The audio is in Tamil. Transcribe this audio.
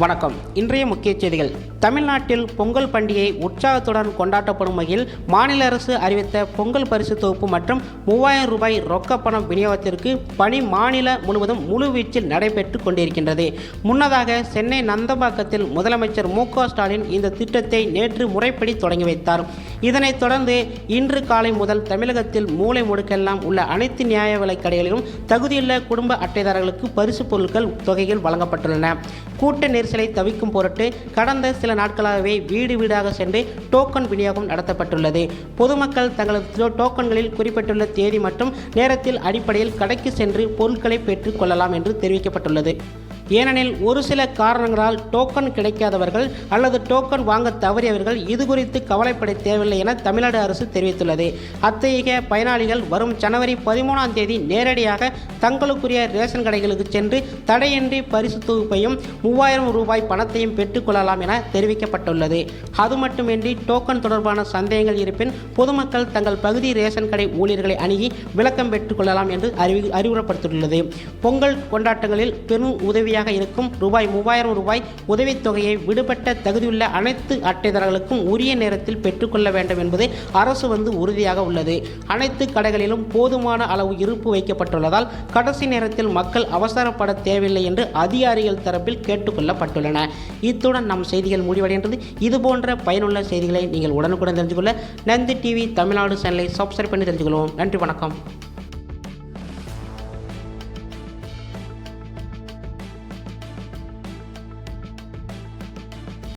வணக்கம். இன்றைய முக்கிய செய்திகள். தமிழ்நாட்டில் பொங்கல் பண்டிகை உற்சாகத்துடன் கொண்டாடப்படும் வகையில் மாநில அரசு அறிவித்த பொங்கல் பரிசு தொகுப்பு மற்றும் 3000 ரூபாய் ரொக்க பணம் விநியோகத்திற்கு பணி மாநில முழுவதும் முழுவீச்சில் நடைபெற்று கொண்டிருக்கின்றது. முன்னதாக சென்னை நந்தம்பாக்கத்தில் முதலமைச்சர் மு.க. ஸ்டாலின் இந்த திட்டத்தை நேற்று முறைப்படி தொடங்கி வைத்தார். இதனைத் தொடர்ந்து இன்று காலை முதல் தமிழகத்தில் மூலை முடுக்கெல்லாம் உள்ள அனைத்து நியாய விலைக் கடைகளிலும் தகுதியுள்ள குடும்ப அட்டைதாரர்களுக்கு பரிசு பொருட்கள் தொகைகள் வழங்கப்பட்டுள்ளன. கூட்ட நெரிசலை தவிர்க்கும் பொருட்டு கடந்த சில நாட்களாகவே வீடு வீடாக சென்று டோக்கன் விநியோகம் நடத்தப்பட்டுள்ளது. பொதுமக்கள் தங்களது டோக்கன்களில் குறிப்பிட்டுள்ள தேதி மற்றும் நேரத்தில் அடிப்படையில் கடைக்கு சென்று பொருட்களை பெற்றுக் கொள்ளலாம் என்று தெரிவிக்கப்பட்டுள்ளது. ஏனெனில் ஒரு சில காரணங்களால் டோக்கன் கிடைக்காதவர்கள் அல்லது டோக்கன் வாங்க தவறியவர்கள் இதுகுறித்து கவலைப்பட தேவையில்லை என தமிழ்நாடு அரசு தெரிவித்துள்ளது. அத்தகைய பயனாளிகள் வரும் ஜனவரி 13ஆம் தேதி நேரடியாக தங்களுக்குரிய ரேஷன் கடைகளுக்கு சென்று தடையின்றி பரிசு தொகுப்பையும் 3000 ரூபாய் பணத்தையும் பெற்றுக்கொள்ளலாம் என தெரிவிக்கப்பட்டுள்ளது. அது மட்டுமின்றி டோக்கன் தொடர்பான சந்தேகங்கள் இருப்பின் பொதுமக்கள் தங்கள் பகுதி ரேஷன் கடை ஊழியர்களை அணுகி விளக்கம் பெற்றுக்கொள்ளலாம் என்று அறிவுறுத்தப்பட்டுள்ளது. பொங்கல் கொண்டாட்டங்களில் பெரும் உதவி இருக்கும் ரூபாய் 3000 ரூபாய் உதவித்தொகையை விடுபட்ட தகுதியுள்ள அனைத்து அட்டைதாரர்களுக்கும் உரிய நேரத்தில் பெற்றுக்கொள்ள வேண்டும் என்பது அரசு உறுதியாக உள்ளது. அனைத்து கடைகளிலும் போதுமான அளவு இருப்பு வைக்கப்பட்டுள்ளதால் கடைசி நேரத்தில் மக்கள் அவசரப்பட தேவையில்லை என்று அதிகாரிகள் தரப்பில் கேட்டுக்கொள்ளப்பட்டுள்ளன. இத்துடன் நம் செய்திகள் முடிவடைகின்றது. இதுபோன்ற பயனுள்ள செய்திகளை நீங்கள் உடனுக்குடன் தெரிஞ்சுக்கொள்ள நந்தி டிவி தமிழ்நாடு சேனலை சப்ஸ்கிரைப் பண்ணி தெரிஞ்சுக்கொள்வோம். நன்றி, வணக்கம்.